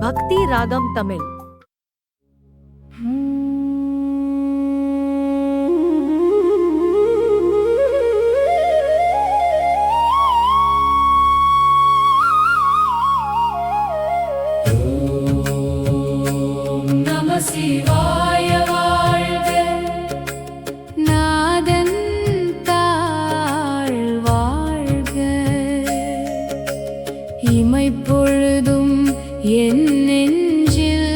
பக்தி ராகம் தமிழ். சிவாய வாழ்க, நாதன் தாழ் வாழ்க, இமைப்பொழுதும் என் நெஞ்சில்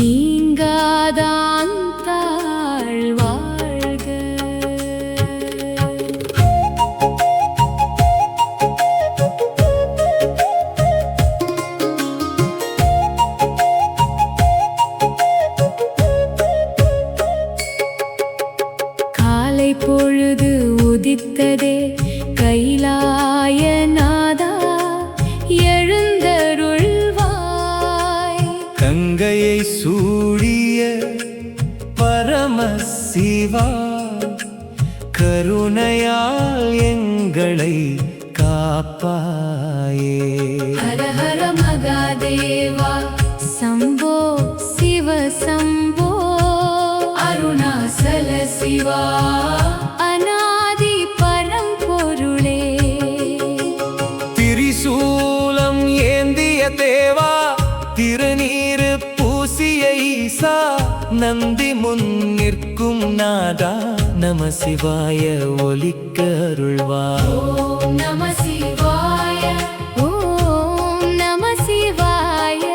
நீங்காதான் தாழ் வாழ்க. பொழுது உதித்ததே கைலாயநாதா எழுந்தருள்வாய். கங்கையை சூடிய பரமசிவா, கருணையால் எங்களை காப்பாயே. ஹர ஹர மகாதேவா சம்போ சிவ சம்போ, அருணாசல சிவா அநாதி பரம்பொருளே. திரிசூலம் ஏந்திய தேவா, திருநீரு பூசிய ஈசா, நந்தி முன் நிற்கும் நாதா, நம சிவாய ஒலிக்க அருள்வாய். ஓம் நம சிவாய, ஓம் நம சிவாய,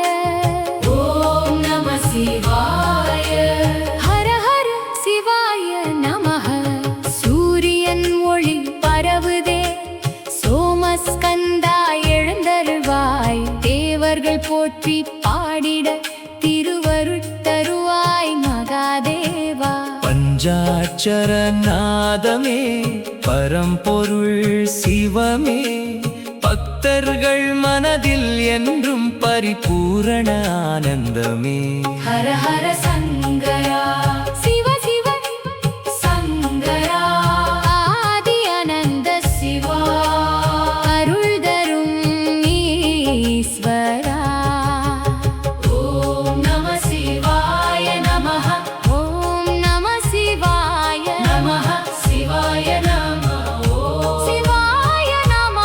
ஓம் நம சிவாய. ஹர ஹர சிவாய நமஹ. சூரியன் ஒளி பரவுதே, சோமஸ்கந்தா எழுந்தருள்வாய். தேவர்கள் போற்றி பாடிட திருவருட்தருவாய் மகாதேவா. பஞ்சாட்சர நாதமே, பரம்பொருள் சிவமே, பக்தர்கள் மனதில் என்றும் பரிபூரண ஆனந்தமே. ஹர ஹர சங்கரா சிவ சிவ சங்கரா, ஆதி அனந்த சிவா அருள் தரும் ஈஸ்வரா. ஓம் நம சிவாய நமஹ, ஓம் நம சிவாய நமஹ, சிவாய நம, ஓம் சிவாய நம,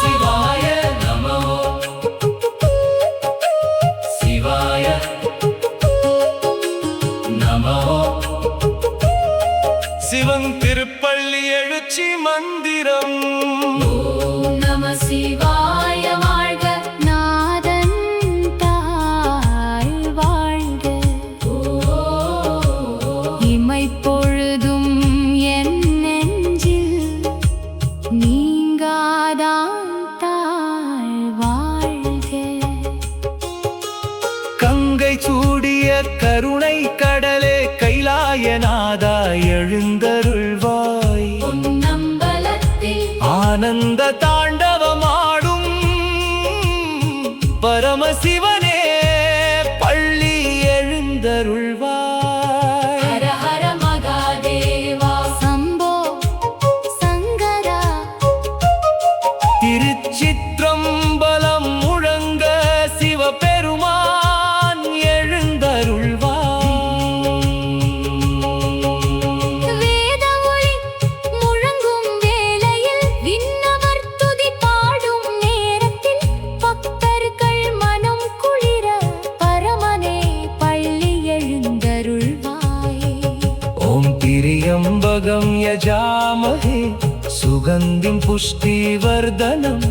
சிவாய நமோ, சிவாய நமோ. சிவன் திருப்பள்ளி எழுச்சி மந்திரம். ஓம் நம சிவாய வாழ்க, நாதன் தாழ் வாழ்க. இமைப்பொழுதும் என் நெஞ்சில் நீங்காதான் தாழ் வாழ்க. கங்கை சூடிய கருணை கடலே, கைலாயநாதா எழுந்தருள்வாய். பொன்னம்பலத்தில் ஆனந்த தாண்டவமாடும் பரமசிவனே, பள்ளி எழுந்தருள்வாய். ஹர ஹர மகாதேவா சம்போ சங்கரா. திருச்சிற்றம்பலம் முழங்க சிவபெருமான் எழுந்தருள்வாய். வேத ஒலி முழங்கும் வேளையில், விண்ணவர் துதி பாடும் நேரத்தில், பக்தர்கள் மனம் குளிர பரமனே பள்ளி எழுந்தருள்வாய். ஓம் திரியம்பகம் யஜாமஹே, சுகந்திம் புஷ்டிவர்தனம்,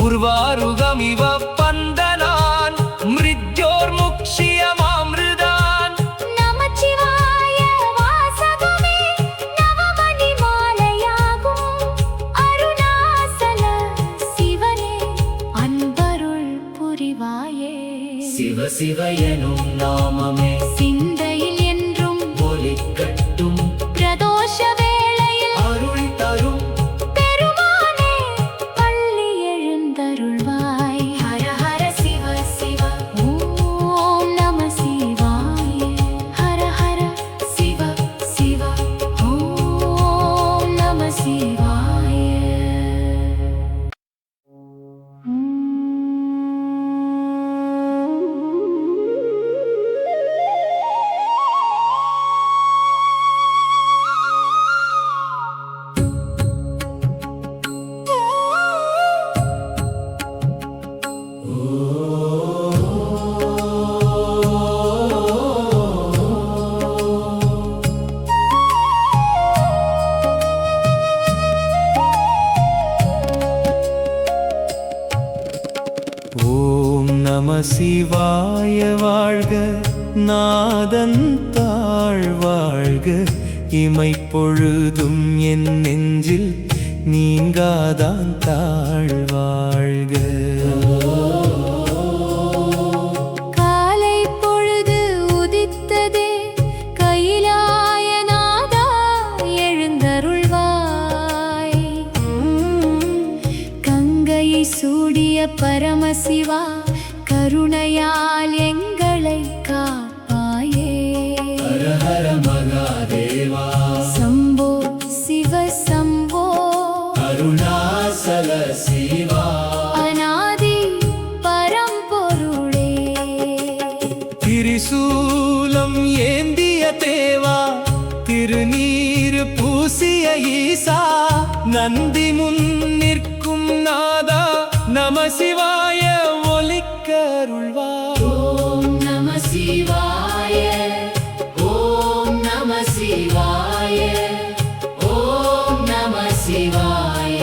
உர்வாருகமிவ பந்தனான், மிருத்யோர்முக்ஷியமாம்ருதான். நமச்சிவாய வாசகமே நவமணி மாலையாகும், அருணாசல சிவனே அன்பருள் புரிவாயே. சிவ சிவ எனும் நாமமே சிந்தையில் என்றும் ஒலிக்கட்டும், பிரதோஷ வேளையில் அருள் தரும் பெருமானே பள்ளி எழுந்தருள்வாய். ஹர ஹர சிவ சிவ, ஓம் நம சிவாய. ஹர ஹர சிவ சிவ, ஓம் நம சிவாய. சிவாய வாழ்க, நாதன் தாழ் வாழ்க, இமைப்பொழுதும் என் நெஞ்சில் நீங்காதான் தாழ் வாழ்க. காலை பொழுது உதித்ததே கைலாயநாதா எழுந்தருள்வாய். கங்கையை சூடிய பரமசிவா கருணையால் எங்களை காப்பாயே. ஹர ஹர மகாதேவா சம்போ சிவ சம்போ அருணாசல சிவா அநாதி பரம்பொருளே. திரிசூலம் ஏந்திய தேவா, திருநீர் பூசிய ஈசா, நந்தி முன் நிற்கும் நாதா, நம சிவாய ஒலிக்க அருள்வாய். ஓம் நம சிவாய, ஓம் நம சிவாய, ஓம் நம சிவாய.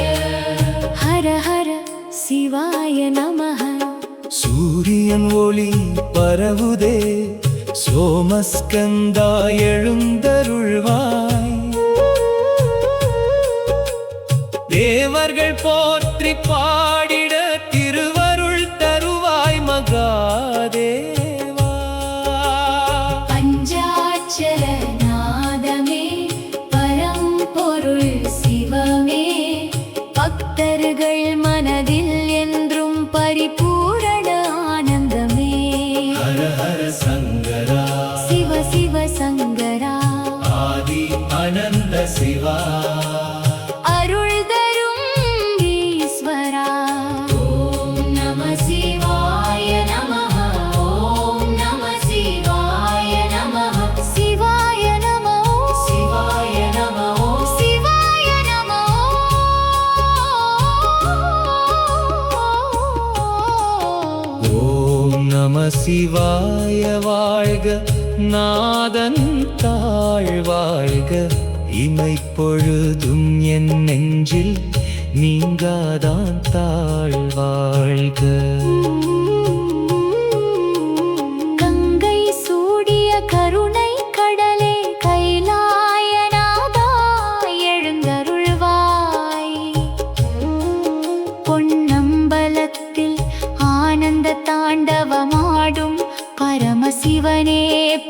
ஹர ஹர சிவாய நமஹ. சூரியன் ஒளி பரவுதே, சோமஸ்கந்தா எழுந்தருள்வாய். தேவர்கள் போற்றி பாடிட திருவருள் தருவாய் மகாதேவா. பஞ்சாட்சர நாதமே பரம்பொருள் சிவமே, பக்தர்கள் மனதில் என்றும் பரிபூரண ஆனந்தமே. ஹர ஹர சங்கரா சிவ சிவ சங்கரா ஆதி அனந்த சிவா அருள் தரும் ஈஸ்வரா. ஓம் நம சிவாய நமஹ, ஓம் நம சிவாய நமஹ, சிவாய நமோ, சிவாய நமோ, சிவாய நமோ. ஓம் நம சிவாய வாழ்க, நாதன் தாழ் வாழ்க, இமைப்பொழுதும் என் நெஞ்சில் நீங்காதான் தாழ் வாழ்க. கங்கை சூடிய கருணை கடலே கைலாயநாதா எழுந்தருள்வாய். பொன்னம்பலத்தில் ஆனந்த தாண்டவமாடும் பரமசிவனே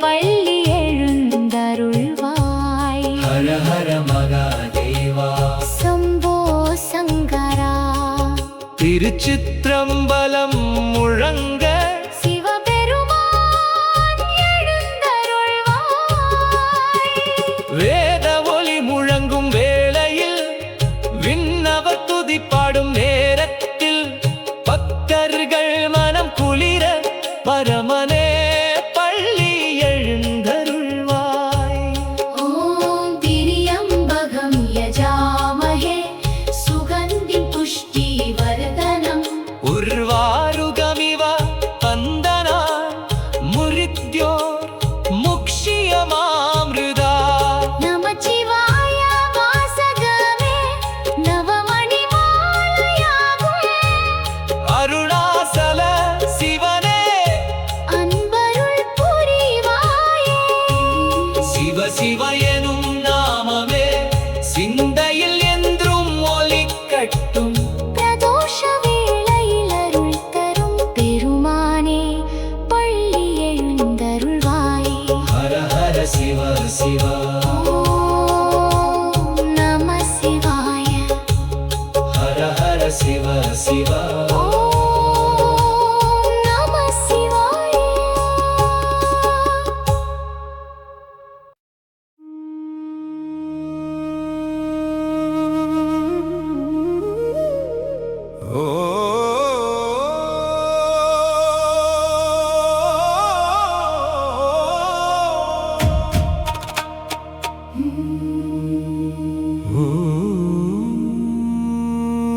பள்ளி எழுந்தருள்வாய். ஹர ஹர மகாதேவா சம்போ சங்கரா திருச்சிற்றம்பலம் முழங்க, சிவபெருமான் எழுந்தருள்வாய். வேத ஒலி முழங்கும் வேளையில், விண்ணவ துதி பாடும் நேரத்தில், பக்தர்கள் மனம் குளிர பரமனே பள்ளி எழுந்தருள்வாய். ஓம் திரியம்பகம் யஜாமஹே சுகந்திம் புஷ்டி வர்தனம். உர்வாருகமிவ வந்தனாய் முரித்யோர் முக்ஷியமாம்ருதா. நமச்சிவாய வாசகமே நவமணி மாலையாகும். அருணாசல சிவனே அன்பருள் புரிவாயே. சிவ சிவ எனும் நாமமே சிந்தையில் என்றும் ஒலிக்கட்டும். பிரதோஷ வேளையில் அருள் தரும் பெருமானே பள்ளி எழுந்தருள்வாய். ஹர ஹர சிவ சிவா ஓம் நம சிவாய, ஹர ஹர சிவ சிவா ஓம் நம சிவாய.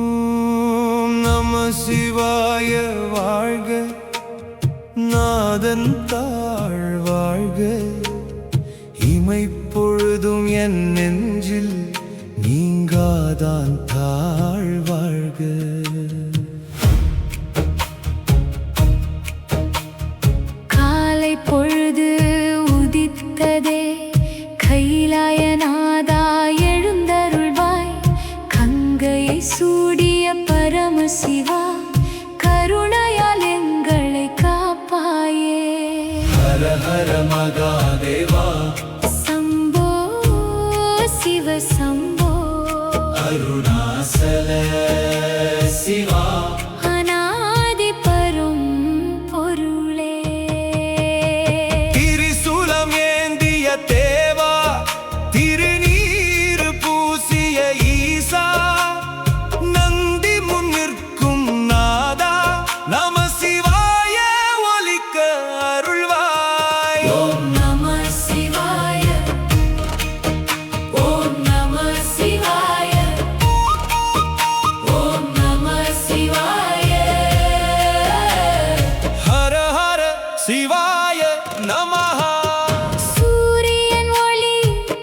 ஓம் நம சிவாய வாழ்க, நாதன் தாழ் வாழ்க, இமைப்பொழுதும் என் நெஞ்சில் நீங்காதான் தாழ் வாழ்க. கங்கையை சூடிய பரமசிவா கருணையால் எங்களை காப்பாயே. ஹர ஹர மகாதேவா சம்போ சிவ சம்போ அருணாசல சிவா அநாதி பரும் பொருளே. திரிசூலம் ஏந்திய தேவா திருநீறு பூசிய ஈசா நந்தி முன்னிற்கும் நாதா நம சிவாய ஒலிக்க அருள்வாய். ஓம் நம சிவாய ஓம் நம சிவாய ஓம் நம சிவாய. ஹர ஹர சிவாய நமஹ. சூரியன் ஒளி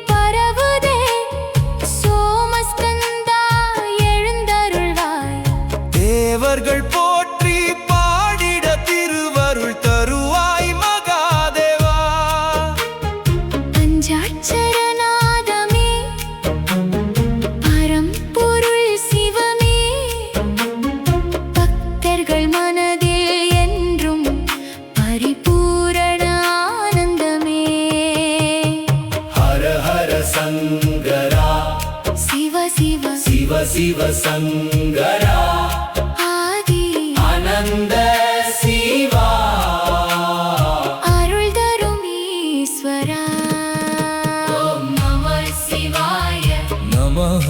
பரவுதே சோமஸ்கந்தா எழுந்தருள்வாய். தேவர்கள் போற்றி பாடிட திருவருள் தருவாய் மகாதேவா. பஞ்சாட்சரநாதமே பரம்பொருள் சிவமே பக்தர்கள் மனதில் என்றும் பரிபூரண ஆனந்தமே. ஹர ஹர சங்கரா சிவ சிவ சிவ சிவ சங்கரா ஆதி ஆனந்த சிவா அருள் தரும் ஈஸ்வரா. ஓம் நம சிவாய நமஹ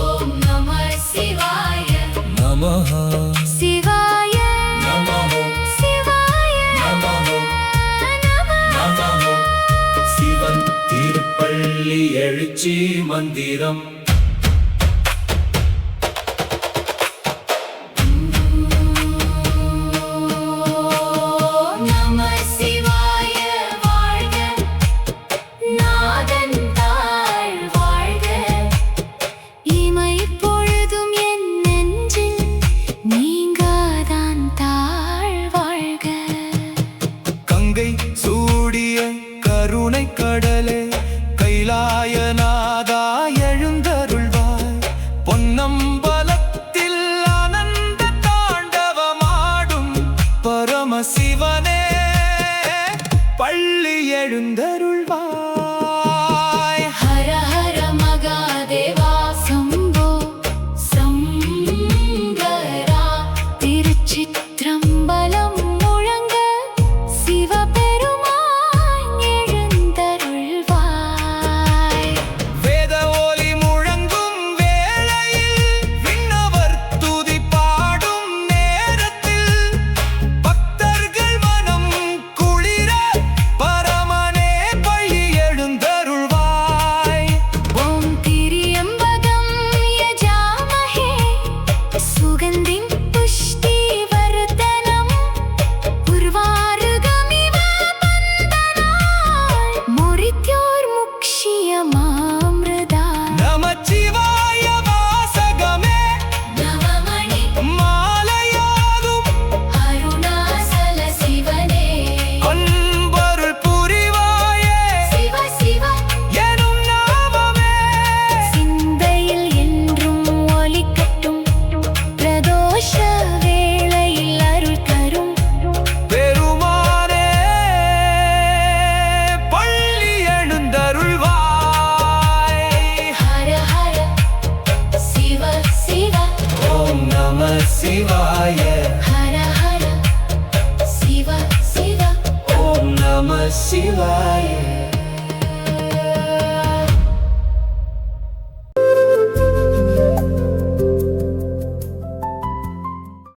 ஓம் நம சிவாய நமஹ சிவாய நமஹோ சிவாய நமஹோ நமஹோ சிவன் திருப்பள்ளி எழுச்சி மந்திரம். ஓம் நம சிவாய வாழ்க நாதன் தாழ் வாழ்க. இமை பொழுதும் என் நெஞ்சில் நீங்காதான் தாழ் வாழ்க. கங்கை சூடிய கருணை கடலே கைலாயநாதா எழுந்தருள்வாய். பொன்னம்பலத்தில் ஆனந்த தாண்டவமாடும் பரமசிவனே பள்ளி எழுந்தருள்வாய். ஹர ஹர மகாதேவா சம்போ சங்கரா. திருச்சிற்றம்பலம் முழங்க சிவபெருமான் எழுந்தருள்வாய். வேத ஒலி முழங்கும் வேளையில் விண்ணவர் துதி பாடும் நேரத்தில் பக்தர்கள் மனம் குளிர பரமனே பள்ளி எழுந்தருள்வாய். ஓம் திரியம்பகம் யஜாமஹே சுகந்திம் புஷ்டி வர்தனம் உர்வாருகமிவ பந்தனாய் முரித்யோர் முக்ஷியமாம்ருதா. நமச்சிவாய வாசகமே நவமணி மாலையாகும் அருணாசல சிவனே அன்பருள் புரிவாயே சிவ சிவ எனும் நாமமே. சிந்தையில் என்றும் ஒலிக்கட்டும் பிரதோஷ வேளையில் அருள் தரும் பெருமானே பள்ளி எழுந்தருள்வாய். ஹர ஹர சிவ சிவ ஓம் நம சிவாய ஹர ஹர சிவ சிவ ஓம் நம சிவாய